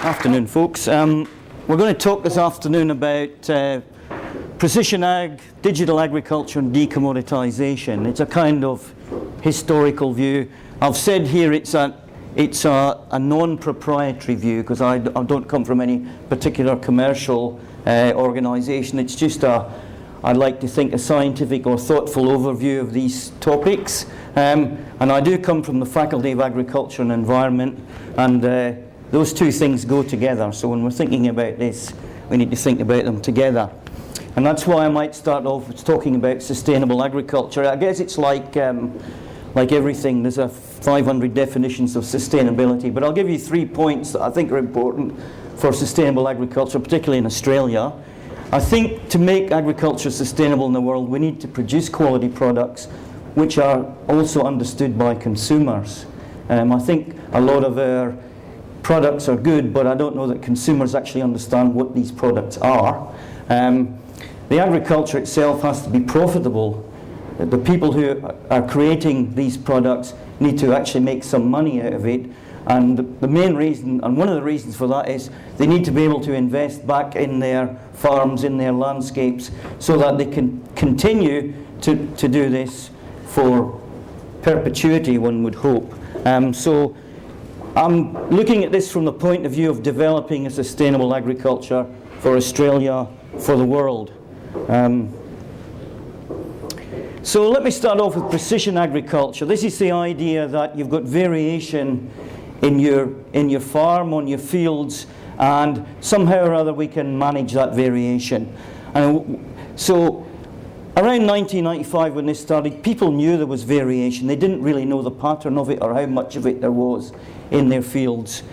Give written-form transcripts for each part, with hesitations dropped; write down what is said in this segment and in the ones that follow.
Afternoon, folks. We're going to talk this afternoon about precision ag, digital agriculture and decommoditization. It's a kind of historical view. I've said here it's a non-proprietary view because I don't come from any particular commercial organization. It's just I'd like to think a scientific or thoughtful overview of these topics. And I do come from the Faculty of Agriculture and Environment, and those two things go together. So when we're thinking about this, we need to think about them together. And that's why I might start off with talking about sustainable agriculture. I guess it's like everything, there's 500 definitions of sustainability, but I'll give you 3 points that I think are important for sustainable agriculture, particularly in Australia. I think to make agriculture sustainable in the world, we need to produce quality products which are also understood by consumers. I think a lot of our products are good, but I don't know that consumers actually understand what these products are. The agriculture itself has to be profitable. The people who are creating these products need to actually make some money out of it. And the main reason, and one of the reasons for that, is they need to be able to invest back in their farms, in their landscapes, so that they can continue to do this for perpetuity, one would hope. So I'm looking at this from the point of view of developing a sustainable agriculture for Australia, for the world. So let me start off with precision agriculture. This is the idea that you've got variation in your farm, on your fields, and somehow or other we can manage that variation. And so around 1995 when this started, people knew there was variation. They didn't really know the pattern of it or how much of it there was in their fields.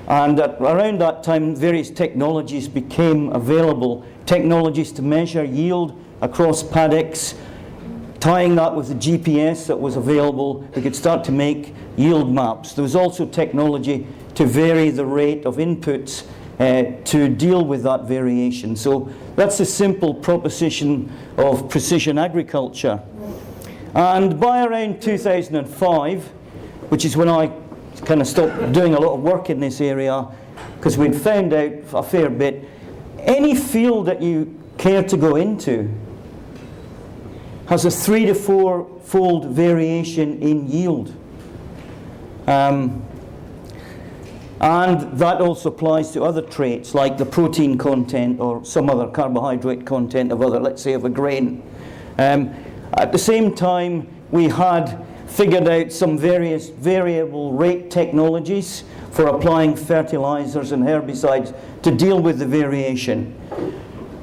And around that time, various technologies became available. Technologies to measure yield across paddocks. Tying that with the GPS that was available, we could start to make yield maps. There was also technology to vary the rate of inputs to deal with that variation. So that's a simple proposition of precision agriculture. And by around 2005, which is when I kind of stopped doing a lot of work in this area, because we'd found out a fair bit, any field that you care to go into has a 3 to 4 fold variation in yield. And that also applies to other traits like the protein content or some other carbohydrate content of other, let's say, of a grain. At the same time, we had figured out some various variable rate technologies for applying fertilizers and herbicides to deal with the variation.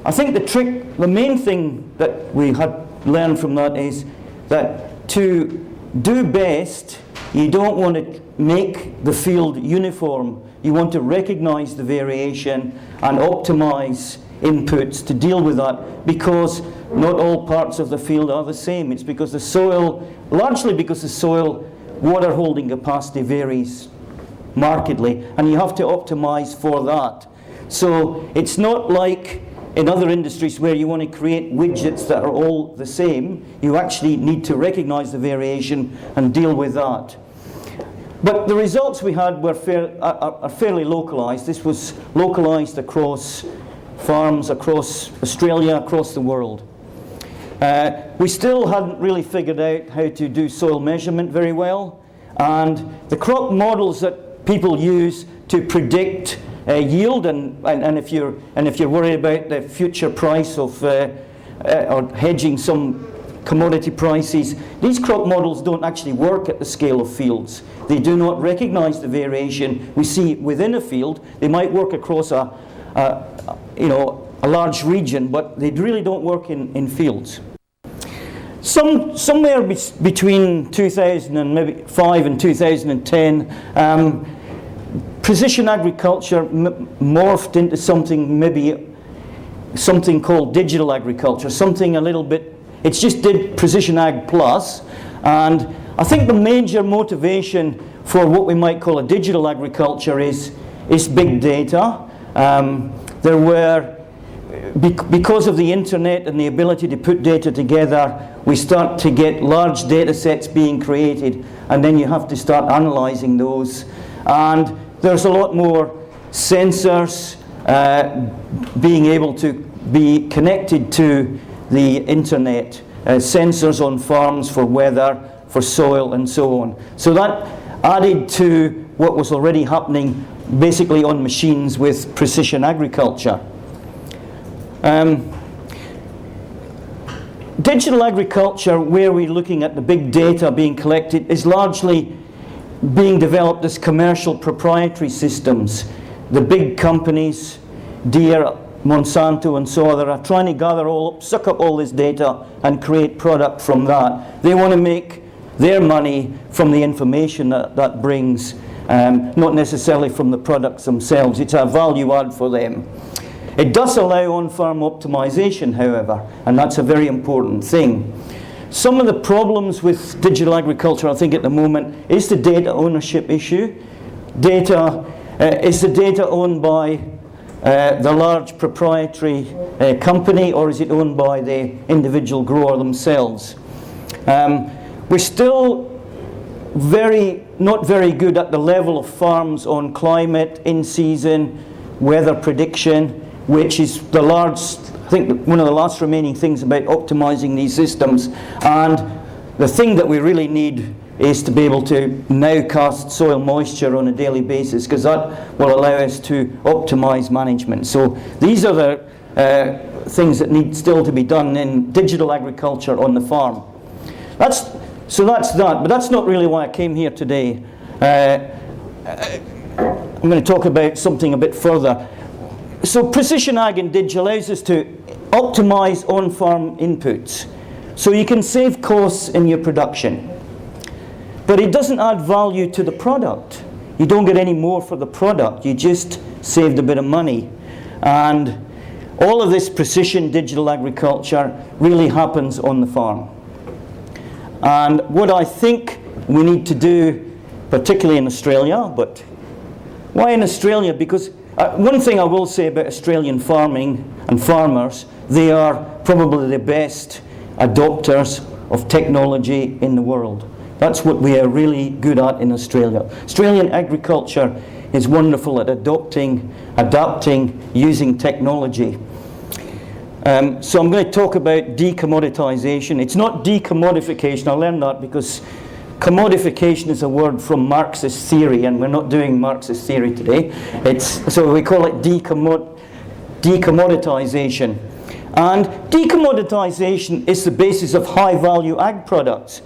I think the main thing that we had learned from that is that to do best, you don't want to make the field uniform. You want to recognize the variation and optimize inputs to deal with that, because not all parts of the field are the same. It's because the soil, largely because the soil water holding capacity varies markedly, and you have to optimize for that. So it's not like in other industries where you want to create widgets that are all the same. You actually need to recognize the variation and deal with that. But the results we had were fairly localized. This was localized across farms, across Australia, across the world. We still hadn't really figured out how to do soil measurement very well, and the crop models that people use to predict yield, and if you're worried about the future price of or hedging some commodity prices, these crop models don't actually work at the scale of fields. They do not recognize the variation we see within a field. They might work across a large region, but they really don't work in fields. Somewhere between 2005 and 2010, precision agriculture morphed into something called digital agriculture, something a little bit, it's just precision ag plus. And I think the major motivation for what we might call a digital agriculture is big data. There were, because of the internet and the ability to put data together, we start to get large data sets being created, and then you have to start analyzing those. And there's a lot more sensors, being able to be connected to the internet, sensors on farms for weather, for soil, and so on. So that added to what was already happening basically on machines with precision agriculture. Digital agriculture, where we're looking at the big data being collected, is largely being developed as commercial proprietary systems. The big companies, Deere, Monsanto and so on, are trying to gather all up, suck up all this data and create product from that. They want to make their money from the information that brings, not necessarily from the products themselves. It's a value add for them. It does allow on-farm optimization, however, and that's a very important thing. Some of the problems with digital agriculture, I think, at the moment, is the data ownership issue. Is the data owned by the large proprietary company, or is it owned by the individual grower themselves? We're still not very good at the level of farms on climate, in-season, weather prediction, which is I think one of the last remaining things about optimizing these systems. And the thing that we really need is to be able to now cast soil moisture on a daily basis, because that will allow us to optimize management. So these are the things that need still to be done in digital agriculture on the farm. So that's that, but that's not really why I came here today. I'm going to talk about something a bit further. So precision ag and Dig allows us to optimize on-farm inputs. So you can save costs in your production. But it doesn't add value to the product. You don't get any more for the product. You just saved a bit of money. And all of this precision digital agriculture really happens on the farm. And what I think we need to do, particularly in Australia, but why in Australia? Because one thing I will say about Australian farming and farmers, they are probably the best adopters of technology in the world. That's what we are really good at in Australia. Australian agriculture is wonderful at adapting, using technology. So I'm going to talk about decommoditization. It's not decommodification. I learned that because commodification is a word from Marxist theory, and we're not doing Marxist theory today. So we call it decommoditization. And decommoditization is the basis of high-value ag products.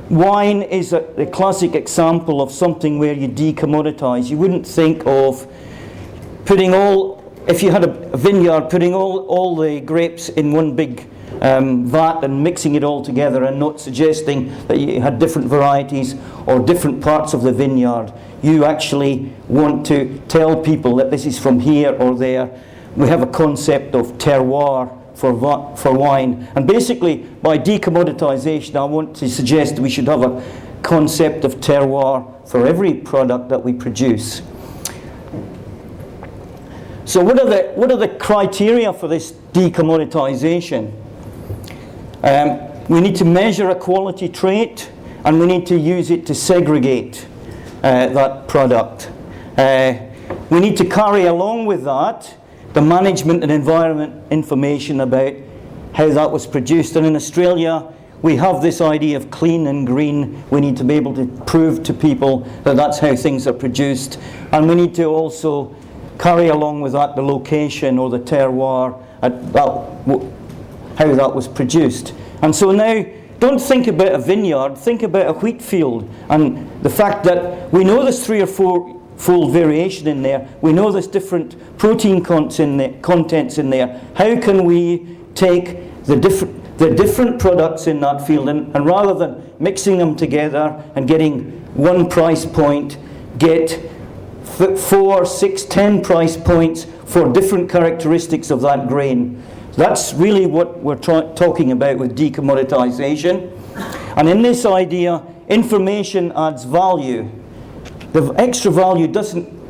Wine is the classic example of something where you decommoditize. You wouldn't think of putting if you had a vineyard, putting all the grapes in one big vat and mixing it all together, and not suggesting that you had different varieties or different parts of the vineyard. You actually want to tell people that this is from here or there. We have a concept of terroir for wine, and basically by decommoditization I want to suggest we should have a concept of terroir for every product that we produce. So what are the criteria for this decommoditization? We need to measure a quality trait, and we need to use it to segregate that product. We need to carry along with that the management and environment information about how that was produced. And in Australia, we have this idea of clean and green. We need to be able to prove to people that that's how things are produced. And we need to also carry along with that the location or the terroir, how that was produced. And so now, don't think about a vineyard, think about a wheat field, and the fact that we know there's 3 or 4 fold variation in there, we know there's different protein contents in there. How can we take the different products in that field, and rather than mixing them together and getting one price point, get 4, 6, 10 price points for different characteristics of that grain? That's really what we're talking about with decommoditization. And in this idea, information adds value. The extra value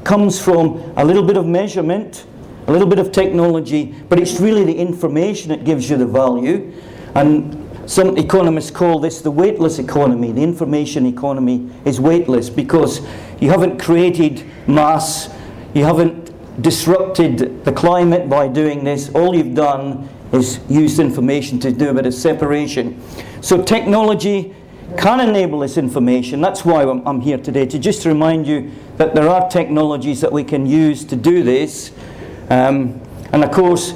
comes from a little bit of measurement, a little bit of technology, but it's really the information that gives you the value. And some economists call this the weightless economy. The information economy is weightless because you haven't created mass, you haven't disrupted the climate by doing this. All you've done is used information to do a bit of separation. So technology can enable this information. That's why I'm here today, to just remind you that there are technologies that we can use to do this. And of course,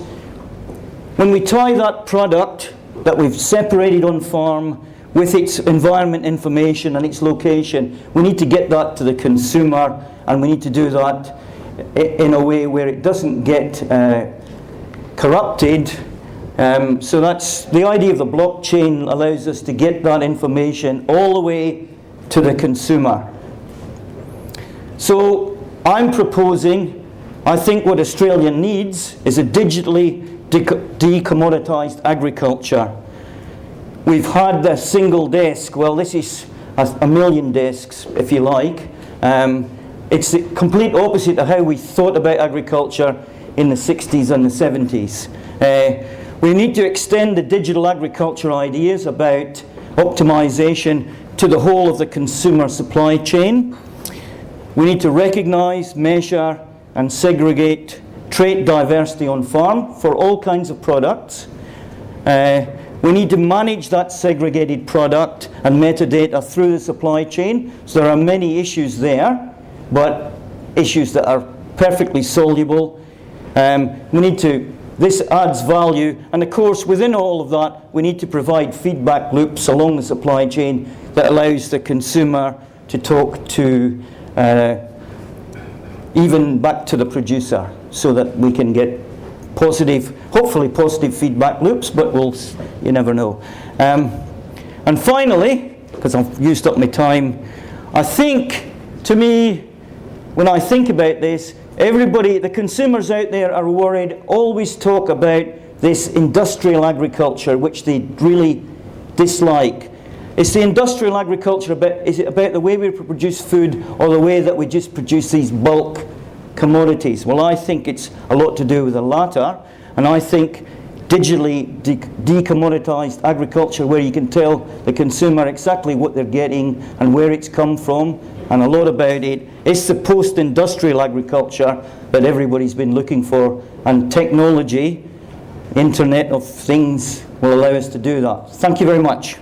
when we tie that product that we've separated on farm with its environment information and its location, we need to get that to the consumer, and we need to do that in a way where it doesn't get corrupted. So that's the idea of the blockchain, allows us to get that information all the way to the consumer. So I'm proposing, I think what Australia needs is a digitally decommoditized agriculture. We've had the single desk. Well, this is a million desks, if you like. It's the complete opposite of how we thought about agriculture in the 60s and the 70s. We need to extend the digital agriculture ideas about optimization to the whole of the consumer supply chain. We need to recognize, measure, and segregate trait diversity on farm for all kinds of products. We need to manage that segregated product and metadata through the supply chain. So there are many issues there, but issues that are perfectly soluble. This adds value, and of course within all of that we need to provide feedback loops along the supply chain that allows the consumer to talk to even back to the producer, so that we can get positive, hopefully positive feedback loops, but you never know. And finally, because I've used up my time, I think, to me, when I think about this, everybody, the consumers out there are worried, always talk about this industrial agriculture, which they really dislike. Is the industrial agriculture is it about the way we produce food, or the way that we just produce these bulk commodities? Well, I think it's a lot to do with the latter, and I think digitally decommoditized agriculture, where you can tell the consumer exactly what they're getting and where it's come from, and a lot about it, is the post-industrial agriculture that everybody's been looking for, and technology, Internet of Things, will allow us to do that. Thank you very much.